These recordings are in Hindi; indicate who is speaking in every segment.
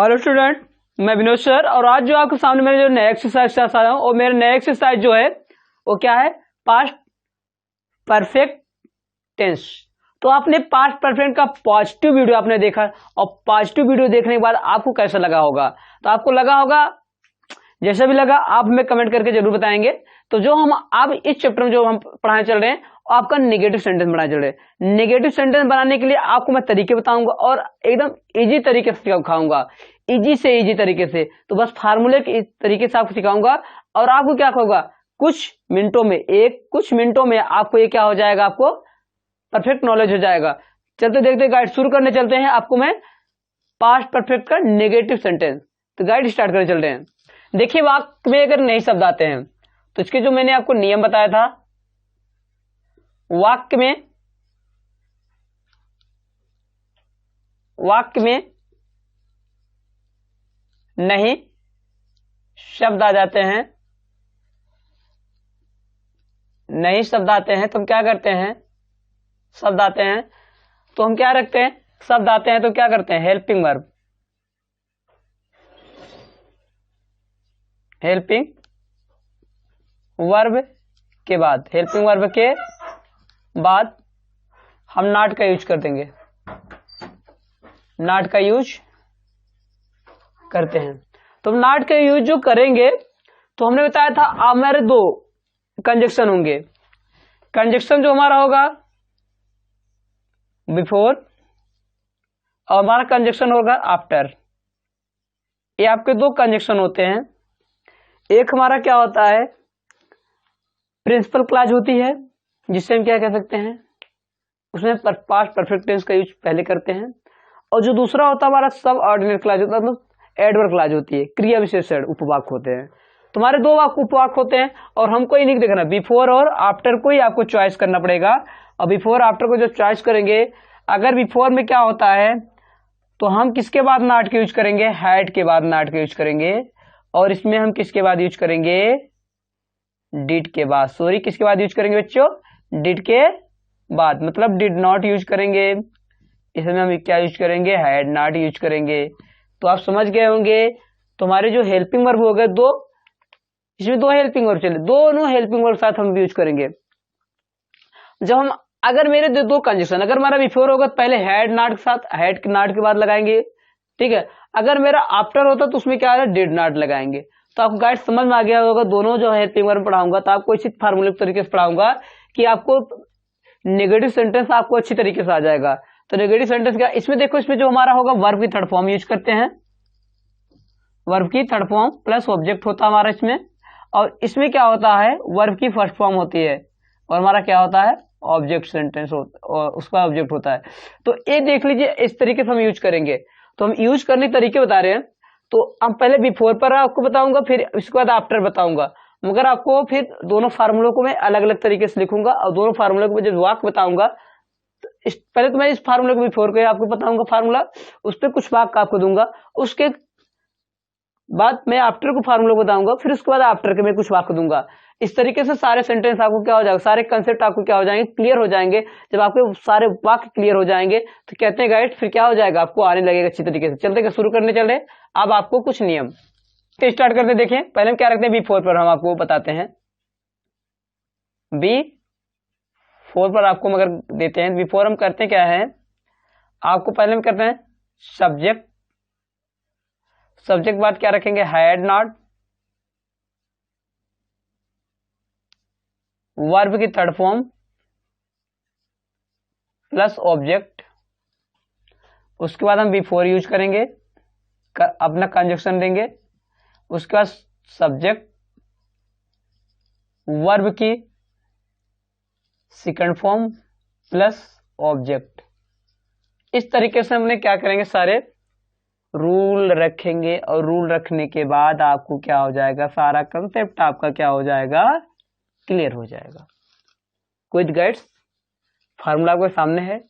Speaker 1: हेलो स्टूडेंट, मैं विनोद सर। और आज जो आपके सामने मेरे जो नया एक्सरसाइज के साथ आया हूँ और मेरा नया एक्सरसाइज जो है वो क्या है, पास्ट परफेक्ट टेंस। तो आपने पास्ट परफेक्ट का पॉजिटिव वीडियो आपने देखा और पॉजिटिव वीडियो देखने के बाद आपको कैसा लगा होगा, तो आपको लगा होगा, जैसा भी लगा आप हमें कमेंट करके जरूर बताएंगे। तो जो हम अब इस चैप्टर में जो हम पढ़ाने चल रहे हैं आपका नेगेटिव सेंटेंस बनाने चल रहे हैं। नेगेटिव सेंटेंस बनाने के लिए आपको मैं तरीके बताऊंगा और एकदम इजी तरीके से सिखाऊंगा, इजी से इजी तरीके से। तो बस फार्मूले के तरीके से आपको सिखाऊंगा और आपको क्या होगा, कुछ मिनटों में आपको ये क्या हो जाएगा, आपको परफेक्ट नॉलेज हो जाएगा। चलते देखते गाइड शुरू करने चलते हैं। आपको मैं पास्ट परफेक्ट का नेगेटिव सेंटेंस, तो गाइड स्टार्ट करने चलते हैं। देखिए वाक्य में अगर नए शब्द आते हैं तो इसके जो मैंने आपको नियम बताया था, वाक्य में नहीं शब्द आ जाते हैं, नहीं शब्द आते हैं तो हम क्या करते हैं, शब्द आते हैं तो हम क्या रखते हैं, शब्द आते हैं तो क्या करते हैं, हेल्पिंग वर्ब। हेल्पिंग वर्ब के बाद, हेल्पिंग वर्ब के बाद हम नॉट का यूज कर देंगे, नॉट का यूज करते हैं। तो हम नॉट का यूज जो करेंगे तो हमने बताया था हमारे दो कंजक्शन होंगे। कंजक्शन जो हमारा होगा बिफोर और हमारा कंजक्शन होगा आफ्टर। ये आपके दो कंजक्शन होते हैं। एक हमारा क्या होता है, प्रिंसिपल क्लॉज होती है जिससे हम क्या कह सकते हैं, उसमें पास्ट परफेक्ट टेंस का यूज पहले करते हैं। और जो दूसरा होता है हमारा सब ऑर्डिनेट क्लॉज होता है, मतलब एडवर्ब क्लॉज होती है, क्रिया विशेषण उपवाक होते हैं। तुम्हारे दो उपवाक होते हैं और हमको ये नहीं देखना, बिफोर और आफ्टर को ही आपको चॉइस करना पड़ेगा। और बिफोर आफ्टर को जब चॉइस करेंगे, अगर बिफोर में क्या होता है तो हम किसके बाद नॉट का यूज करेंगे, हैड के बाद नॉट का यूज करेंगे। और इसमें हम किसके बाद यूज करेंगे, डिड के बाद, सॉरी किसके बाद यूज करेंगे बच्चों, डिड के बाद, मतलब डिड नॉट यूज करेंगे। इसमें हम क्या यूज करेंगे, हैड नॉट यूज करेंगे। तो आप समझ गए होंगे तुम्हारे जो हेल्पिंग वर्ब हो गए दो, इसमें दो हेल्पिंग वर्ब चले, दोनों हेल्पिंग वर्ब साथ हम यूज करेंगे। जब हम अगर मेरे दो कंजक्शन, अगर हमारा बिफोर होगा तो पहले हैड नॉट के साथ, हैड नॉट के बाद लगाएंगे, ठीक है। अगर मेरा आफ्टर होता तो उसमें क्या है, डिड नॉट लगाएंगे। तो आपको गाइड समझ में आ गया होगा। दोनों जो हेल्पिंग वर्ब पढ़ाऊंगा तो आपको इसी फार्मूले तरीके से पढ़ाऊंगा कि आपको नेगेटिव सेंटेंस आपको अच्छी तरीके से आ जाएगा। तो नेगेटिव सेंटेंस क्या, इसमें देखो, इसमें जो हमारा होगा वर्ब की थर्ड फॉर्म यूज करते हैं, वर्ब की थर्ड फॉर्म प्लस ऑब्जेक्ट होता है हमारा इसमें। और इसमें क्या होता है, वर्ब की फर्स्ट फॉर्म होती है और हमारा क्या होता है, ऑब्जेक्ट सेंटेंस और उसका ऑब्जेक्ट होता है। तो ये देख लीजिए, इस तरीके से हम यूज करेंगे। तो हम यूज करने के तरीके बता रहे हैं। तो हम पहले बिफोर पर आपको बताऊंगा, फिर इसके बाद आफ्टर बताऊंगा, मगर आपको फिर दोनों फार्मूलों को मैं अलग अलग तरीके से लिखूंगा और दोनों फार्मूलों को जब वाक्य बताऊंगा तो पहले तो मैं इस फार्मूले को बिफोर के आपको बताऊंगा फार्मूला, उस पर कुछ वाक्य आपको दूंगा, उसके बाद मैं आफ्टर को फार्मूला बताऊंगा, फिर उसके बाद आफ्टर के मैं कुछ वाक्य दूंगा। इस तरीके से सारे सेंटेंस आपको क्या हो जाएगा, सारे कंसेप्ट आपको क्या हो जाएंगे, क्लियर हो जाएंगे। जब आपके सारे वाक्य क्लियर हो जाएंगे तो कहते हैं गाइड फिर क्या हो जाएगा, आपको आने लगेगा अच्छी तरीके से। चलते क्या शुरू करने चल रहे, अब आपको कुछ नियम तो स्टार्ट करते। देखिए पहले हम क्या रखते हैं, बिफोर पर हम आपको बताते हैं, बी फोर पर आपको मगर देते हैं। बिफोर हम करते क्या है, आपको पहले हम करते हैं सब्जेक्ट, सब्जेक्ट बाद क्या रखेंगे, हैड नॉट, वर्ब की थर्ड फॉर्म प्लस ऑब्जेक्ट। उसके बाद हम बिफोर यूज करेंगे, अपना कंजक्शन देंगे। उसके बाद सब्जेक्ट, वर्ब की सेकंड फॉर्म प्लस ऑब्जेक्ट। इस तरीके से हमने क्या करेंगे, सारे रूल रखेंगे और रूल रखने के बाद आपको क्या हो जाएगा, सारा कंसेप्ट आपका क्या हो जाएगा, क्लियर हो जाएगा। क्विज गाइड्स फार्मूला आपके सामने है,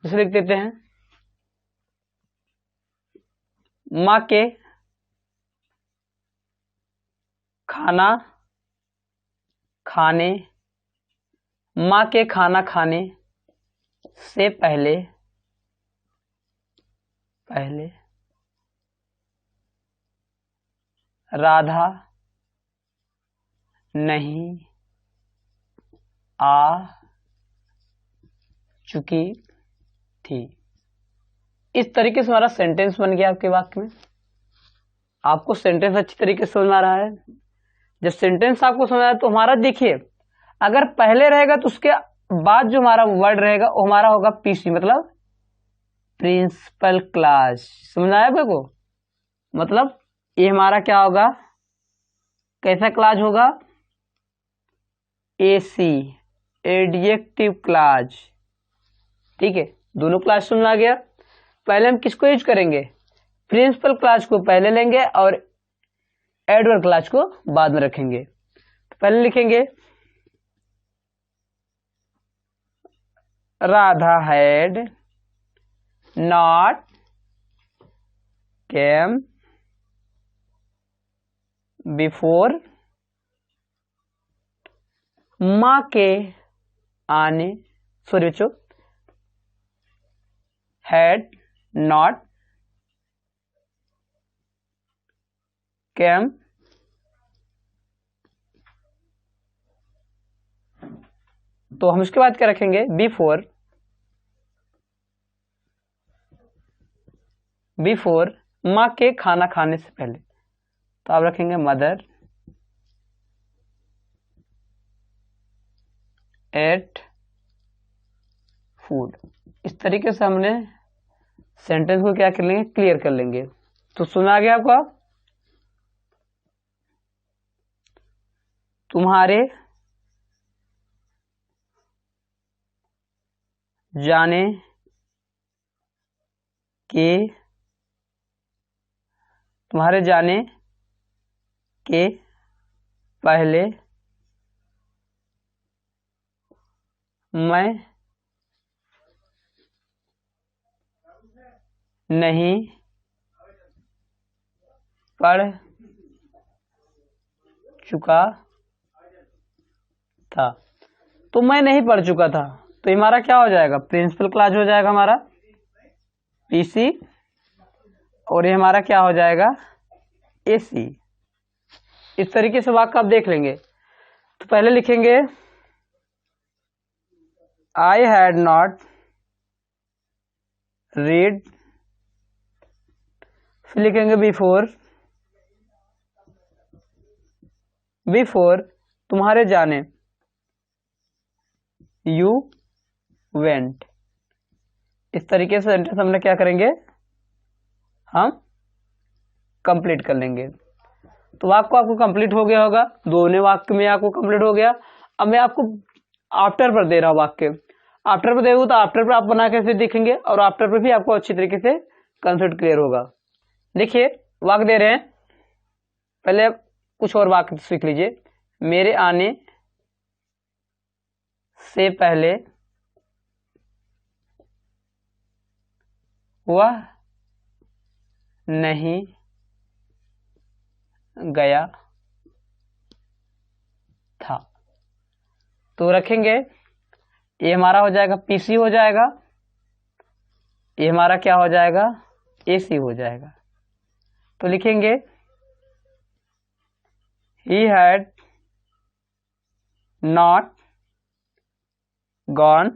Speaker 1: इसे लिख देते हैं। माँ के खाना खाने, माँ के खाना खाने से पहले राधा नहीं आ चुकी थी। इस तरीके से हमारा सेंटेंस बन गया आपके वाक्य में। आपको सेंटेंस अच्छी तरीके से समझ में आ रहा है। जब सेंटेंस आपको समझ आया तो हमारा देखिए, अगर पहले रहेगा तो उसके बाद जो हमारा वर्ड रहेगा वो हमारा होगा पीसी, मतलब प्रिंसिपल क्लास। समझ आया आपको को? मतलब ये हमारा क्या होगा, कैसा क्लास होगा, एसी, एडजेक्टिव क्लास। ठीक है, दोनों क्लास समझ आ गया। पहले हम किसको यूज करेंगे, प्रिंसिपल क्लास को पहले लेंगे और एडवर्ब क्लास को बाद में रखेंगे। तो पहले लिखेंगे Radha had not came before, माँ के आने, सॉरी बच्चों, हैड नॉट केम तो हम इसके बाद क्या रखेंगे, बिफोर, बिफोर माँ के खाना खाने से पहले। तो आप रखेंगे मदर एट फूड। इस तरीके से हमने सेंटेंस को क्या कर लेंगे, क्लियर कर लेंगे। तो सुना गया आपका, तुम्हारे जाने के, तुम्हारे जाने के पहले मैं नहीं पढ़ चुका था। तो मैं नहीं पढ़ चुका था, तो हमारा क्या हो जाएगा, प्रिंसिपल क्लास हो जाएगा हमारा पीसी, और ये हमारा क्या हो जाएगा, एसी। इस तरीके से वाक्य आप देख लेंगे। तो पहले लिखेंगे आई हैड नॉट रीड, फिर लिखेंगे बिफोर, बिफोर तुम्हारे जाने, यू वेंट। इस तरीके से सेंटेंस हमने क्या करेंगे, हम कंप्लीट कर लेंगे। तो वाक्य आपको कंप्लीट हो गया होगा, दोनों वाक्य में आपको कंप्लीट हो गया। अब मैं आपको आफ्टर पर दे रहा हूं वाक्य, आफ्टर पर देगा तो आफ्टर पर आप बना के फिर देखेंगे, और आफ्टर पर भी आपको अच्छी तरीके से कंसेप्ट क्लियर होगा। देखिए वाक्य दे रहे हैं, पहले कुछ और वाक्य सीख लीजिए। मेरे आने से पहले वह नहीं गया था। तो रखेंगे, ये हमारा हो जाएगा पीसी हो जाएगा, ये हमारा क्या हो जाएगा, एसी हो जाएगा। तो लिखेंगे he had not gone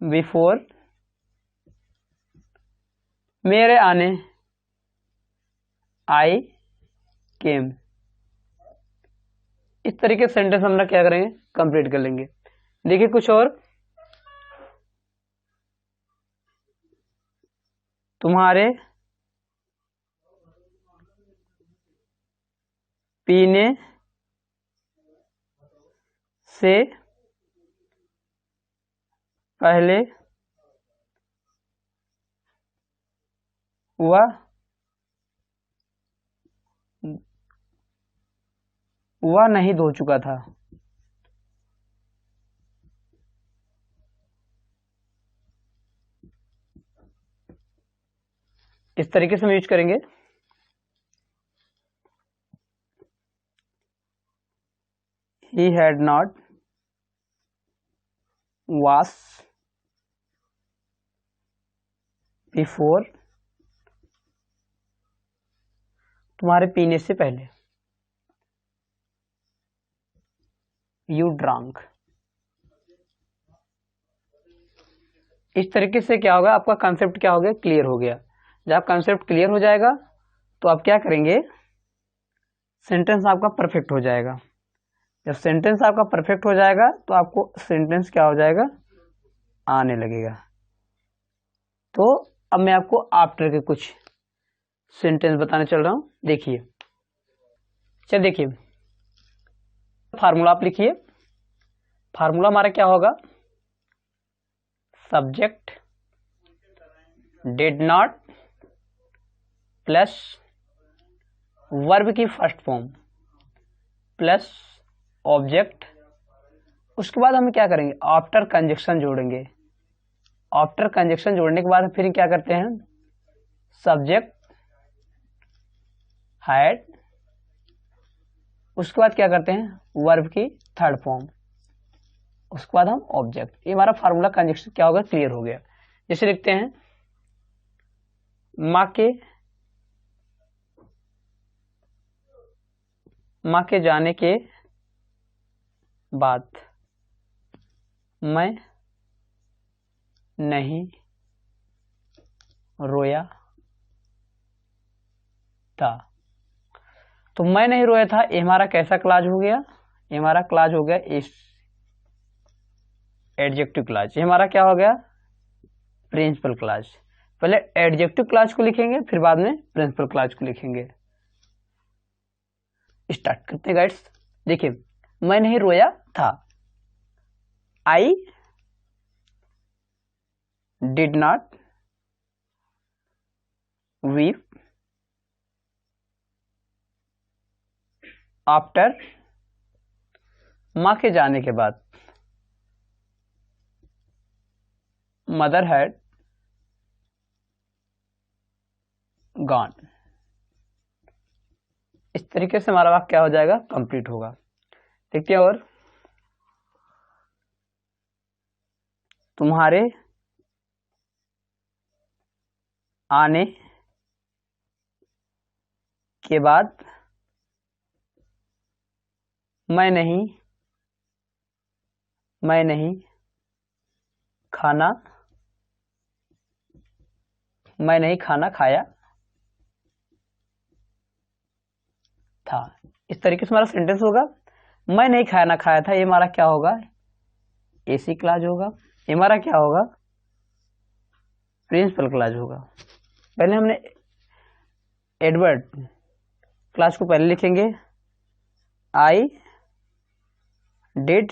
Speaker 1: before, मेरे आने I came। इस तरीके से सेंटेंस हम क्या करेंगे, कंप्लीट कर लेंगे। देखिए कुछ और, तुम्हारे पीने से पहले वह नहीं धो चुका था। इस तरीके से हम यूज करेंगे। he had not washed before, तुम्हारे पीने से पहले। You drunk. इस तरीके से क्या होगा, आपका कंसेप्ट क्या हो गया, क्लियर हो गया। जब कंसेप्ट क्लियर हो जाएगा तो आप क्या करेंगे, सेंटेंस आपका परफेक्ट हो जाएगा। जब सेंटेंस आपका परफेक्ट हो जाएगा तो आपको सेंटेंस क्या हो जाएगा, आने लगेगा। तो अब मैं आपको आफ्टर के कुछ सेंटेंस बताने चल रहा हूं, देखिए। चल देखिए, फार्मूला आप लिखिए। फार्मूला हमारा क्या होगा, subject did not plus verb की फर्स्ट फॉर्म प्लस ऑब्जेक्ट, उसके बाद हम क्या करेंगे, आफ्टर कंजक्शन जोड़ेंगे। आफ्टर कंजक्शन जोड़ने के बाद फिर क्या करते हैं, सब्जेक्ट हैड, उसके बाद क्या करते हैं, वर्ब की थर्ड फॉर्म, उसके बाद हम ऑब्जेक्ट। ये हमारा फार्मूला कंजक्शन क्या होगा, क्लियर हो गया। जैसे लिखते हैं, माँ के जाने के बाद मैं नहीं रोया था। तो मैं नहीं रोया था, ये हमारा कैसा क्लाज हो गया, ये हमारा क्लाज हो गया इस एडजेक्टिव क्लाज। ये हमारा क्या हो गया, प्रिंसिपल क्लाज। पहले एडजेक्टिव क्लाज को लिखेंगे, फिर बाद में प्रिंसिपल क्लाज को लिखेंगे। स्टार्ट करते हैं गाइड्स। देखिए, मैं नहीं रोया था, I did not weep after, माँ के जाने के बाद, मदर हैड गॉन। इस तरीके से हमारा वाक्य क्या हो जाएगा, कंप्लीट होगा। देखिए, और तुम्हारे आने के बाद मैं नहीं खाना खाया था। इस तरीके से हमारा सेंटेंस होगा। मैं नहीं खाना खाया था, ये हमारा क्या होगा, एसी क्लाज होगा। ये हमारा क्या होगा, प्रिंसिपल क्लाज होगा। पहले हमने एडवर्ड क्लाज को पहले लिखेंगे, I did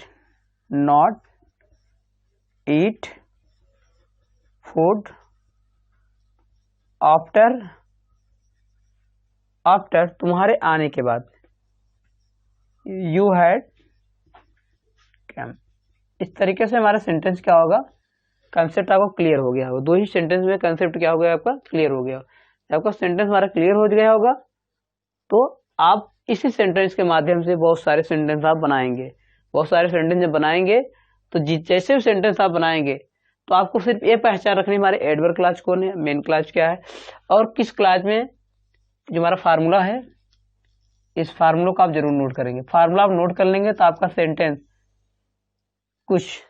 Speaker 1: not eat food after तुम्हारे आने के बाद, यू हैड कैम। इस तरीके से हमारा सेंटेंस क्या होगा, कंसेप्ट आपको क्लियर हो गया होगा। दो ही सेंटेंस में कंसेप्ट क्या हो गया, आपका क्लियर हो गया। आपका सेंटेंस हमारा क्लियर हो गया होगा तो आप इसी सेंटेंस के माध्यम से बहुत सारे सेंटेंस आप बनाएंगे। बहुत सारे सेंटेंस जब बनाएंगे तो जैसे भी सेंटेंस आप बनाएंगे तो आपको सिर्फ ये पहचान रखनी, हमारे एडवर्ब क्लाज कौन है, मेन क्लाज क्या है, और किस क्लाज में जो हमारा फार्मूला है, इस फार्मूला को आप जरूर नोट करेंगे। फार्मूला आप नोट कर लेंगे तो आपका सेंटेंस कुछ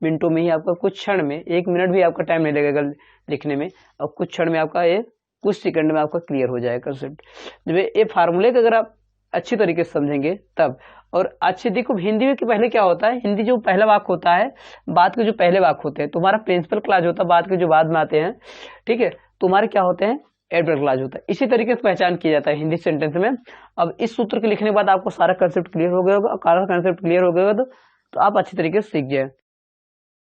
Speaker 1: मिनटों में ही, आपका कुछ क्षण में, 1 मिनट भी आपका टाइम नहीं लगेगा लिखने में, और कुछ क्षण में आपका ये कुछ सेकंड में आपका क्लियर हो जाएगा कंसेप्ट। जब ये फार्मूले को अगर आप अच्छी तरीके से समझेंगे तब। और अच्छी देखो, हिंदी में पहले क्या होता है, हिंदी जो पहला वाक्य होता है, बात के जो पहले वाक्य होते हैं, तुम्हारा प्रिंसिपल क्लाज होता है, बात के जो बाद में आते हैं, ठीक है, तुम्हारे क्या होते हैं, एडवर्ब क्लाज होता है। इसी तरीके से पहचान किया जाता है हिंदी सेंटेंस में। अब इस सूत्र के लिखने के बाद आपको सारा कंसेप्ट क्लियर हो गया होगा, और सारा कंसेप्ट क्लियर हो गया होगा तो आप अच्छी तरीके से सीख जाए।